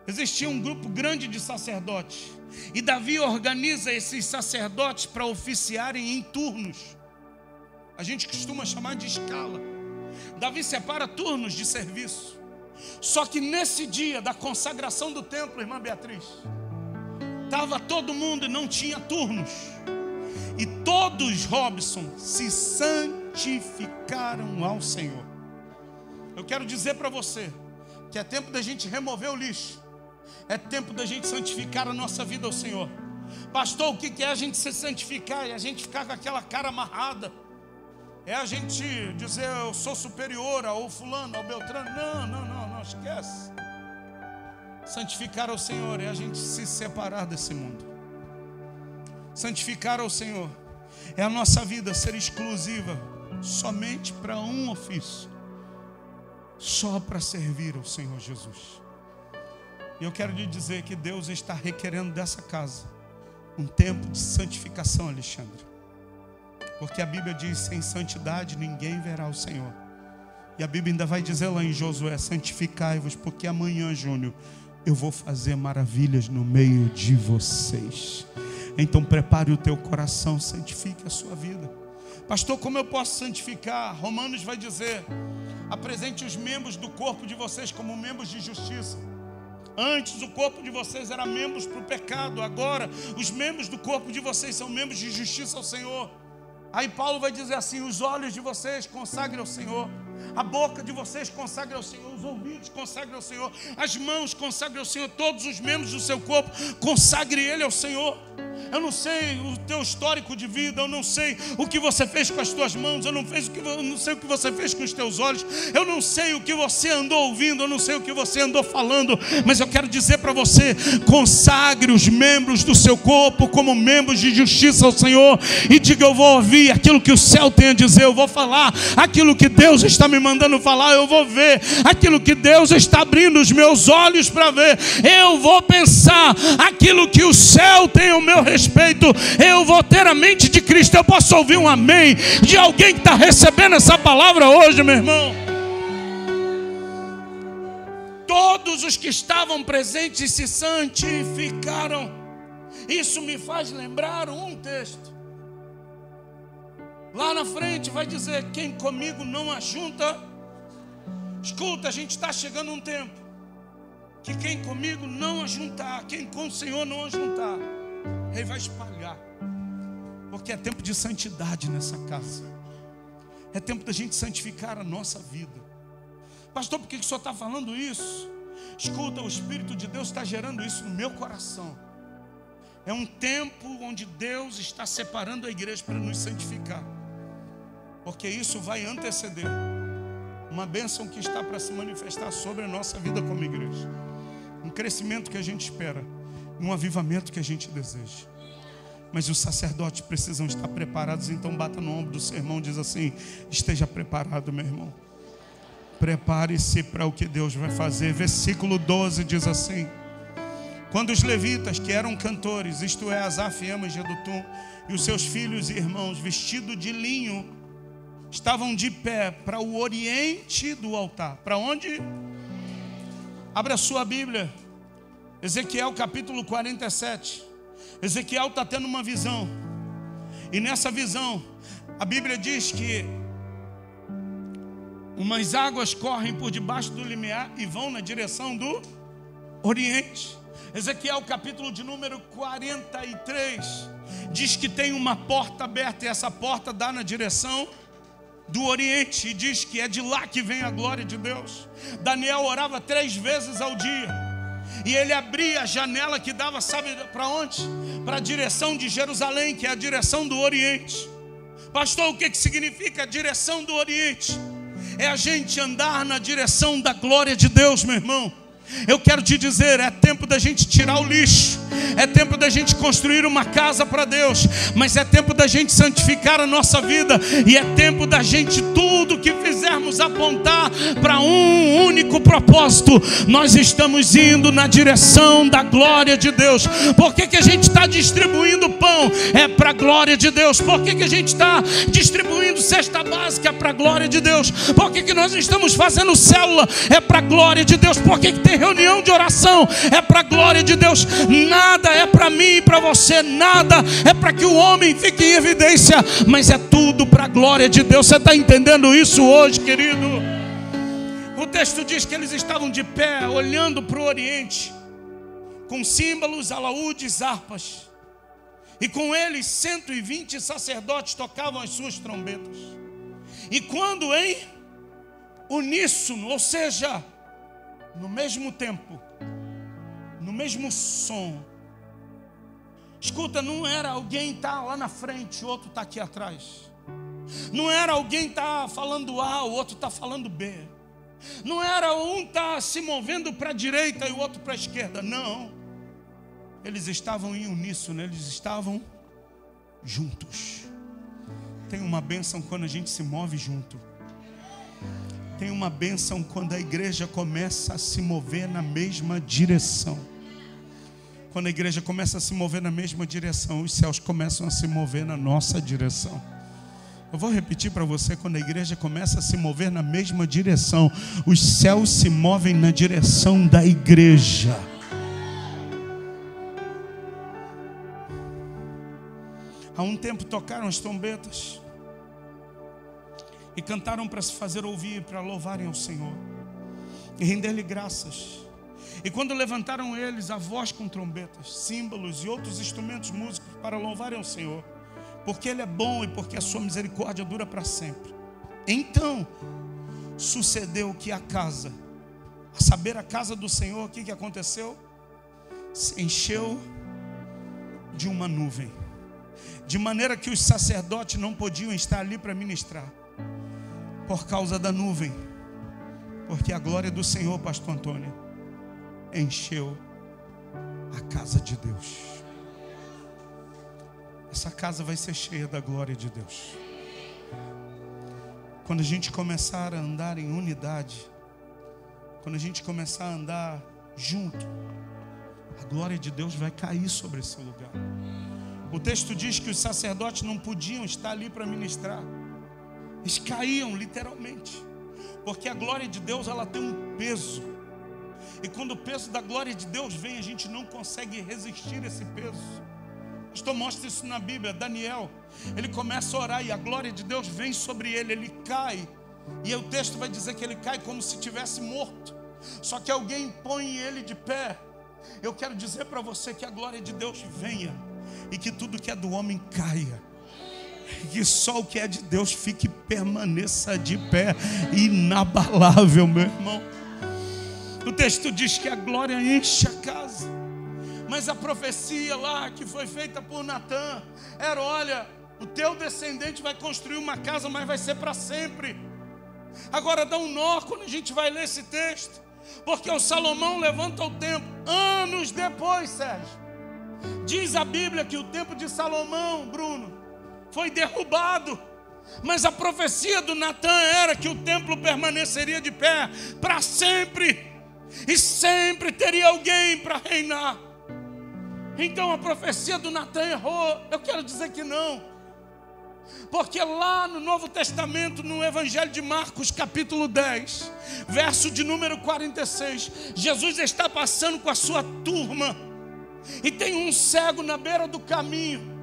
Existia um grupo grande de sacerdotes, e Davi organiza esses sacerdotes para oficiarem em turnos. A gente costuma chamar de escala. Davi separa turnos de serviço. Só que nesse dia da consagração do templo, irmã Beatriz, estava todo mundo e não tinha turnos. E todos, Robson, se santificaram ao Senhor. Eu quero dizer para você que é tempo da gente remover o lixo. É tempo da gente santificar a nossa vida ao Senhor. Pastor, o que é a gente se santificar? É a gente ficar com aquela cara amarrada. É a gente dizer: eu sou superior ao fulano, ao Beltrano. Não, esquece. Santificar ao Senhor é a gente se separar desse mundo. Santificar ao Senhor é a nossa vida ser exclusiva somente para um ofício, só para servir ao Senhor Jesus. E eu quero lhe dizer que Deus está requerendo dessa casa um tempo de santificação, Alexandre. Porque a Bíblia diz: sem santidade ninguém verá o Senhor. E a Bíblia ainda vai dizer lá em Josué: santificai-vos, porque amanhã, Júnior, eu vou fazer maravilhas no meio de vocês. Então prepare o teu coração, santifique a sua vida. Pastor, como eu posso santificar? Romanos vai dizer: apresente os membros do corpo de vocês como membros de justiça. Antes o corpo de vocês era membros para o pecado, agora os membros do corpo de vocês são membros de justiça ao Senhor. Aí Paulo vai dizer assim: os olhos de vocês consagrem ao Senhor, a boca de vocês consagrem ao Senhor, os ouvidos consagrem ao Senhor, as mãos consagrem ao Senhor, todos os membros do seu corpo consagre Ele ao Senhor. Eu não sei o teu histórico de vida, eu não sei o que você fez com as tuas mãos, eu não sei o que você fez com os teus olhos, eu não sei o que você andou ouvindo, eu não sei o que você andou falando, mas eu quero dizer para você: consagre os membros do seu corpo como membros de justiça ao Senhor e diga: eu vou ouvir aquilo que o céu tem a dizer, eu vou falar aquilo que Deus está me mandando falar, eu vou ver aquilo que Deus está abrindo os meus olhos para ver, eu vou pensar aquilo que o céu tem ao meu respeito, eu vou ter a mente de Cristo. Eu posso ouvir um amém de alguém que está recebendo essa palavra hoje, meu irmão? Todos os que estavam presentes se santificaram. Isso me faz lembrar um texto. Lá na frente vai dizer: quem comigo não ajunta. Escuta, a gente está chegando um tempo que quem comigo não ajuntar, quem com o Senhor não ajuntar, Ele vai espalhar. Porque é tempo de santidade nessa casa. É tempo da gente santificar a nossa vida. Pastor, por que o senhor está falando isso? Escuta, o Espírito de Deus está gerando isso no meu coração. É um tempo onde Deus está separando a igreja para nos santificar. Porque isso vai anteceder uma bênção que está para se manifestar sobre a nossa vida como igreja. Um crescimento que a gente espera, um avivamento que a gente deseja. Mas os sacerdotes precisam estar preparados. Então bata no ombro do seu irmão e diz assim: esteja preparado, meu irmão. Prepare-se para o que Deus vai fazer. Versículo 12 diz assim: quando os levitas, que eram cantores, isto é, Asaf, Ema e Jedutum, e os seus filhos e irmãos, vestidos de linho, estavam de pé para o oriente do altar. Para onde? Abra a sua Bíblia, Ezequiel capítulo 47. Ezequiel está tendo uma visão. E nessa visão, a Bíblia diz que umas águas correm por debaixo do limiar e vão na direção do oriente. Ezequiel capítulo de número 43 diz que tem uma porta aberta, e essa porta dá na direção do oriente, e diz que é de lá que vem a glória de Deus. Daniel orava 3 vezes ao dia, e ele abria a janela que dava, sabe para onde? Para a direção de Jerusalém, que é a direção do oriente. Pastor, o que significa a direção do oriente? É a gente andar na direção da glória de Deus, meu irmão. Eu quero te dizer, é tempo da gente tirar o lixo, é tempo da gente construir uma casa para Deus, mas é tempo da gente santificar a nossa vida, e é tempo da gente, tudo que fizermos, apontar para um único propósito. Nós estamos indo na direção da glória de Deus. Por que a gente está distribuindo pão? É para a glória de Deus. Por que a gente está distribuindo cesta básica? É para a glória de Deus. Por que nós estamos fazendo célula? É para a glória de Deus. Por que tem reunião de oração? É para a glória de Deus. Nada é para mim e para você, nada é para que o homem fique em evidência, mas é tudo para a glória de Deus. Você está entendendo isso hoje, querido? O texto diz que eles estavam de pé, olhando para o oriente, com símbolos, alaúdes, harpas, e com eles 120 sacerdotes tocavam as suas trombetas. E quando em uníssono, ou seja, no mesmo tempo, no mesmo som. Escuta, não era alguém estar lá na frente, o outro está aqui atrás. Não era alguém estar falando A, o outro está falando B. Não era um estar se movendo para a direita e o outro para a esquerda. Não. Eles estavam em uníssono, eles estavam juntos. Tem uma bênção quando a gente se move junto. Tem uma bênção quando a igreja começa a se mover na mesma direção. Quando a igreja começa a se mover na mesma direção, os céus começam a se mover na nossa direção. Eu vou repetir para você: quando a igreja começa a se mover na mesma direção, os céus se movem na direção da igreja. Há um tempo tocaram as trombetas e cantaram para se fazer ouvir, para louvarem ao Senhor e render-lhe graças. E quando levantaram eles a voz com trombetas, símbolos e outros instrumentos músicos para louvarem ao Senhor, porque Ele é bom e porque a sua misericórdia dura para sempre. Então sucedeu que a casa, a saber, a casa do Senhor, o que aconteceu? Se encheu de uma nuvem, de maneira que os sacerdotes não podiam estar ali para ministrar, por causa da nuvem, porque a glória do Senhor, pastor Antônio, encheu a casa de Deus. Essa casa vai ser cheia da glória de Deus. Quando a gente começar a andar em unidade, quando a gente começar a andar junto, a glória de Deus vai cair sobre esse lugar. O texto diz que os sacerdotes não podiam estar ali para ministrar. Eles caíam literalmente, porque a glória de Deus, ela tem um peso. E quando o peso da glória de Deus vem, a gente não consegue resistir a esse peso. O pastor mostra isso na Bíblia. Daniel, ele começa a orar e a glória de Deus vem sobre ele. Ele cai, e o texto vai dizer que ele cai como se tivesse morto. Só que alguém põe ele de pé. Eu quero dizer para você que a glória de Deus venha, e que tudo que é do homem caia, e que só o que é de Deus fique, permaneça de pé, inabalável, meu irmão. O texto diz que a glória enche a casa. Mas a profecia lá que foi feita por Natã era: olha, o teu descendente vai construir uma casa, mas vai ser para sempre. Agora dá um nó quando a gente vai ler esse texto, porque o Salomão levanta o templo anos depois, Sérgio. Diz a Bíblia que o templo de Salomão, Bruno, foi derrubado, mas a profecia do Natã era que o templo permaneceria de pé para sempre, e sempre teria alguém para reinar. Então a profecia do Natã errou. Eu quero dizer que não, porque lá no Novo Testamento, no Evangelho de Marcos, capítulo 10, verso de número 46, Jesus está passando com a sua turma, e tem um cego na beira do caminho.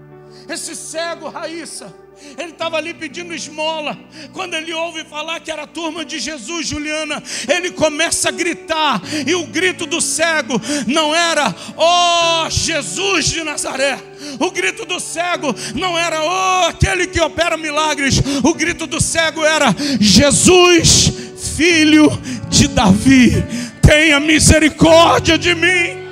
Esse cego, Raíssa, ele estava ali pedindo esmola. Quando ele ouve falar que era a turma de Jesus, Juliana, ele começa a gritar. E o grito do cego não era: ó Jesus de Nazaré. O grito do cego não era: ó aquele que opera milagres. O grito do cego era: Jesus, filho de Davi, tenha misericórdia de mim.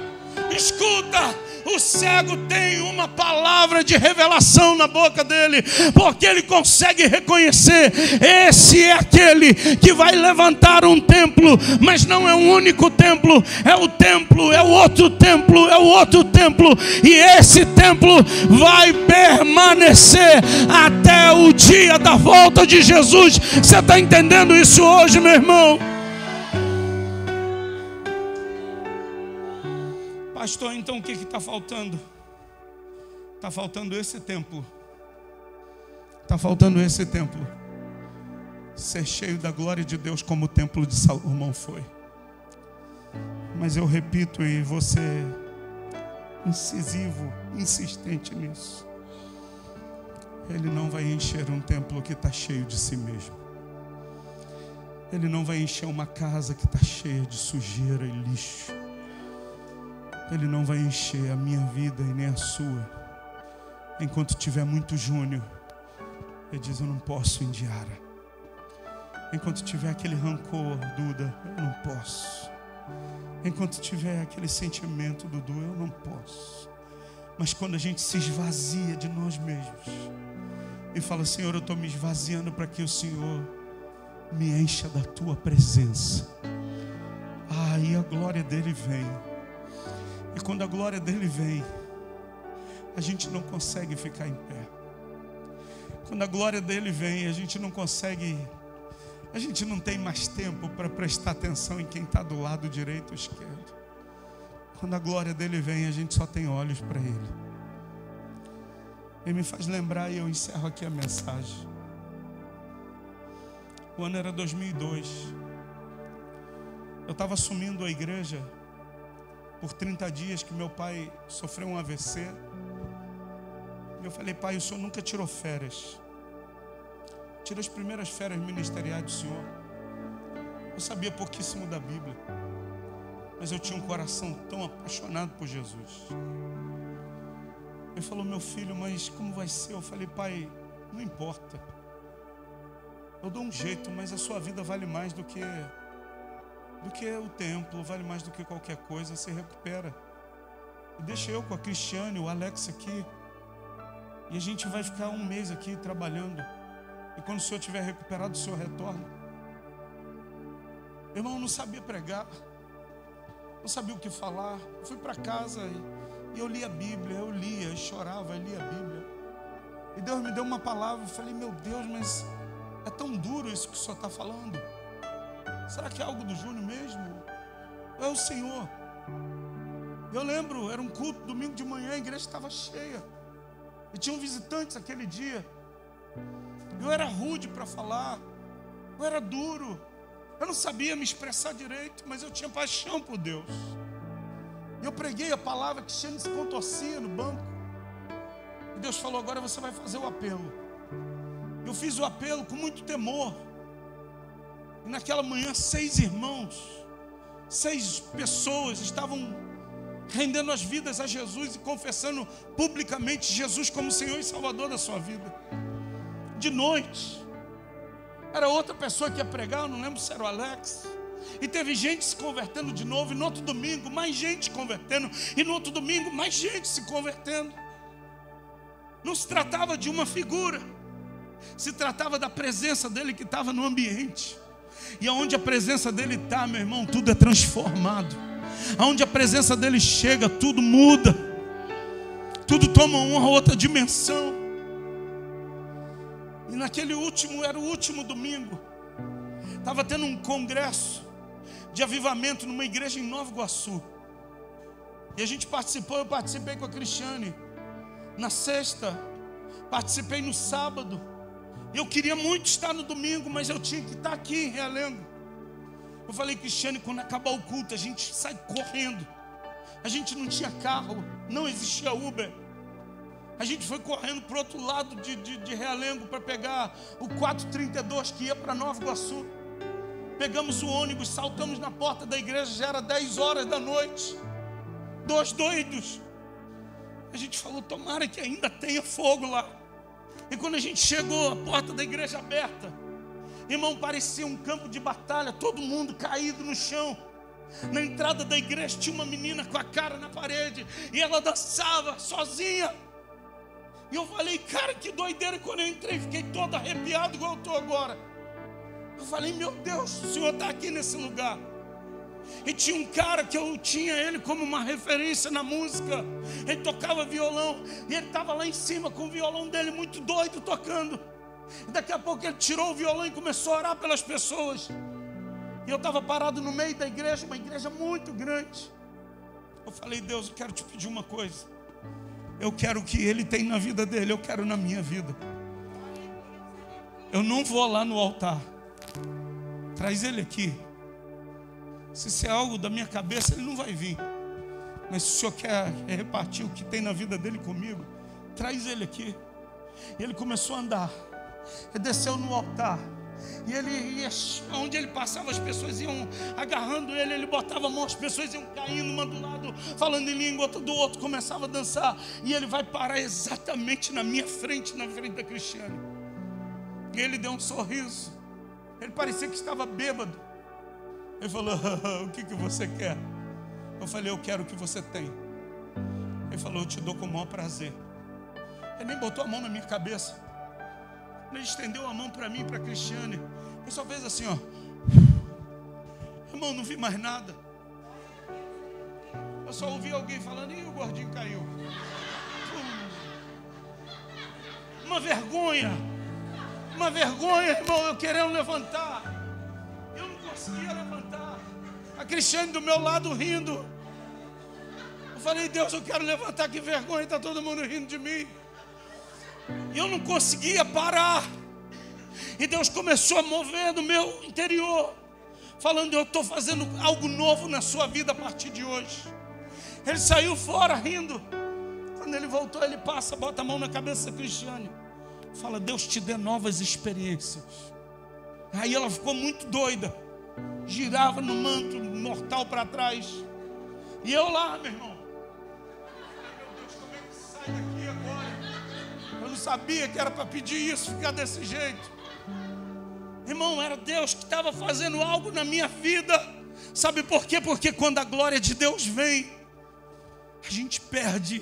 Escuta, o cego tem uma palavra de revelação na boca dele, porque ele consegue reconhecer: esse é aquele que vai levantar um templo, mas não é um único templo, é o templo, é o outro templo, é o outro templo, e esse templo vai permanecer até o dia da volta de Jesus. Você está entendendo isso hoje, meu irmão? Pastor, então o que está faltando? Está faltando esse templo. Está faltando esse templo ser cheio da glória de Deus, como o templo de Salomão foi. Mas eu repito, e vou ser incisivo, insistente nisso: Ele não vai encher um templo que está cheio de si mesmo. Ele não vai encher uma casa que está cheia de sujeira e lixo. Ele não vai encher a minha vida e nem a sua enquanto tiver muito Júnior. Ele diz: eu não posso, Indiara. Enquanto tiver aquele rancor, Duda, eu não posso. Enquanto tiver aquele sentimento, Dudu, eu não posso. Mas quando a gente se esvazia de nós mesmos e fala: Senhor, eu estou me esvaziando para que o Senhor me encha da tua presença, aí a glória dele vem. E quando a glória dele vem, a gente não consegue ficar em pé. Quando a glória dele vem, a gente não consegue, a gente não tem mais tempo para prestar atenção em quem está do lado direito ou esquerdo. Quando a glória dele vem, a gente só tem olhos para ele. Ele me faz lembrar, e eu encerro aqui a mensagem. O ano era 2002. Eu estava assumindo a igreja por 30 dias, que meu pai sofreu um AVC. E eu falei: pai, o senhor nunca tirou férias. Tirei as primeiras férias ministeriais do senhor. Eu sabia pouquíssimo da Bíblia, mas eu tinha um coração tão apaixonado por Jesus. Ele falou: meu filho, mas como vai ser? Eu falei: pai, não importa. Eu dou um jeito, mas a sua vida vale mais do que o templo, vale mais do que qualquer coisa. Você recupera. E deixa eu com a Cristiane, o Alex aqui. E a gente vai ficar um mês aqui trabalhando. E quando o senhor estiver recuperado, o senhor retorna. Irmão, eu não sabia pregar. Não sabia o que falar. Eu fui para casa e eu li a Bíblia. Eu lia, eu chorava, eu lia a Bíblia. E Deus me deu uma palavra. Eu falei, meu Deus, mas é tão duro isso que o senhor está falando. Será que é algo do Júnior mesmo? Ou é o Senhor? Eu lembro, era um culto, domingo de manhã, a igreja estava cheia. E tinham visitantes aquele dia. Eu era rude para falar. Eu era duro. Eu não sabia me expressar direito, mas eu tinha paixão por Deus. E eu preguei a palavra, que Cristiane se contorcia no banco. E Deus falou, agora você vai fazer o apelo. Eu fiz o apelo com muito temor. E naquela manhã 6 irmãos, 6 pessoas estavam rendendo as vidas a Jesus e confessando publicamente Jesus como Senhor e Salvador da sua vida. De noite, era outra pessoa que ia pregar, eu não lembro se era o Alex. E teve gente se convertendo de novo. E no outro domingo, mais gente se convertendo. E no outro domingo, mais gente se convertendo. Não se tratava de uma figura, se tratava da presença dele que estava no ambiente. E aonde a presença dele está, meu irmão, tudo é transformado. Aonde a presença dele chega, tudo muda. Tudo toma uma outra dimensão. E naquele último, era o último domingo, estava tendo um congresso de avivamento numa igreja em Nova Iguaçu. E a gente participou, eu participei com a Cristiane na sexta, participei no sábado. Eu queria muito estar no domingo, mas eu tinha que estar aqui em Realengo. Eu falei, Cristiane, quando acabar o culto, a gente sai correndo. A gente não tinha carro, não existia Uber. A gente foi correndo para o outro lado de Realengo para pegar o 432 que ia para Nova Iguaçu. Pegamos o ônibus, saltamos na porta da igreja, já era 10 horas da noite. 2 doidos. A gente falou, tomara que ainda tenha fogo lá. E quando a gente chegou, a porta da igreja aberta, irmão, parecia um campo de batalha, todo mundo caído no chão. Na entrada da igreja tinha uma menina com a cara na parede, e ela dançava sozinha. E eu falei, cara, que doideira. Quando eu entrei, fiquei todo arrepiado igual eu estou agora. Eu falei, meu Deus, o Senhor está aqui nesse lugar. E tinha um cara que eu tinha ele como uma referência na música. Ele tocava violão, e ele estava lá em cima com o violão dele muito doido tocando. E daqui a pouco ele tirou o violão e começou a orar pelas pessoas. E eu estava parado no meio da igreja, uma igreja muito grande. Eu falei, Deus, eu quero te pedir uma coisa. Eu quero o que ele tem na vida dele, eu quero na minha vida. Eu não vou lá no altar. Traz ele aqui. Se isso é algo da minha cabeça, ele não vai vir. Mas se o Senhor quer repartir o que tem na vida dele comigo, traz ele aqui. E ele começou a andar. Ele desceu no altar. E ele ia, onde ele passava, as pessoas iam agarrando ele, ele botava a mão, as pessoas iam caindo, uma do lado, falando em língua, outra do outro, começava a dançar. E ele vai parar exatamente na minha frente, na frente da Cristiane. E ele deu um sorriso. Ele parecia que estava bêbado. Ele falou, o que você quer? Eu falei, eu quero o que você tem. Ele falou, eu te dou com o maior prazer. Ele nem botou a mão na minha cabeça. Ele estendeu a mão para mim e para a Cristiane. Ele só fez assim, ó. Irmão, não vi mais nada. Eu só ouvi alguém falando, e o gordinho caiu. Uma vergonha, irmão, eu querendo levantar. Eu não conseguia levantar. A Cristiane do meu lado rindo. Eu falei, Deus, eu quero levantar, que vergonha, está todo mundo rindo de mim. E eu não conseguia parar. E Deus começou a mover no meu interior, falando, eu estou fazendo algo novo na sua vida a partir de hoje. Ele saiu fora rindo. Quando ele voltou, ele passa, bota a mão na cabeça da Cristiane, fala, Deus te dê novas experiências. Aí ela ficou muito doida, girava no manto mortal para trás. E eu lá, meu irmão, meu Deus, como é que sai daqui agora? Eu não sabia que era para pedir isso, ficar desse jeito. Irmão, era Deus que estava fazendo algo na minha vida. Sabe por quê? Porque quando a glória de Deus vem, a gente perde,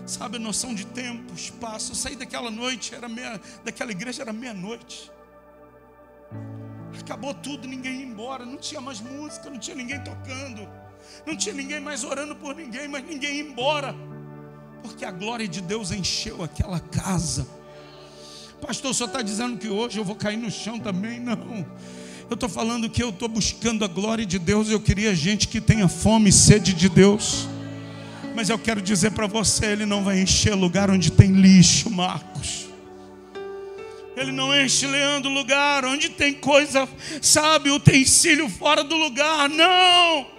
sabe, a noção de tempo, espaço. Eu saí daquela noite, daquela igreja era meia-noite. Acabou tudo, ninguém ia embora. Não tinha mais música, não tinha ninguém tocando, não tinha ninguém mais orando por ninguém, mas ninguém ia embora, porque a glória de Deus encheu aquela casa. Pastor, o senhor está dizendo que hoje eu vou cair no chão também? Não, eu estou falando que eu estou buscando a glória de Deus. Eu queria gente que tenha fome e sede de Deus. Mas eu quero dizer para você, Ele não vai encher lugar onde tem lixo, Marcos. Ele não enche, Leandro, lugar onde tem coisa, sabe, utensílio fora do lugar. Não!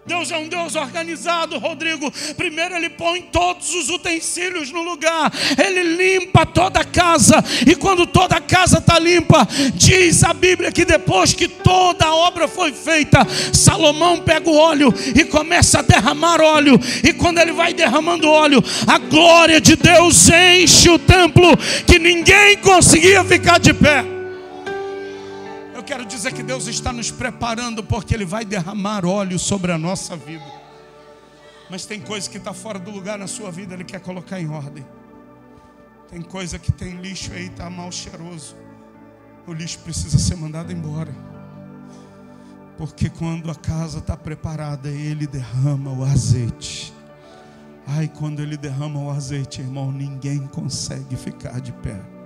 Deus é um Deus organizado, Rodrigo. Primeiro Ele põe todos os utensílios no lugar. Ele limpa toda a casa. E quando toda a casa está limpa, diz a Bíblia que depois que toda a obra foi feita, Salomão pega o óleo e começa a derramar óleo. E quando ele vai derramando óleo, a glória de Deus enche o templo, que ninguém conseguia ficar de pé. Eu quero dizer que Deus está nos preparando, porque Ele vai derramar óleo sobre a nossa vida. Mas tem coisa que está fora do lugar na sua vida, Ele quer colocar em ordem. Tem coisa que tem lixo aí, está mal cheiroso. O lixo precisa ser mandado embora. Porque quando a casa está preparada, Ele derrama o azeite. Ai, quando Ele derrama o azeite, irmão, ninguém consegue ficar de pé.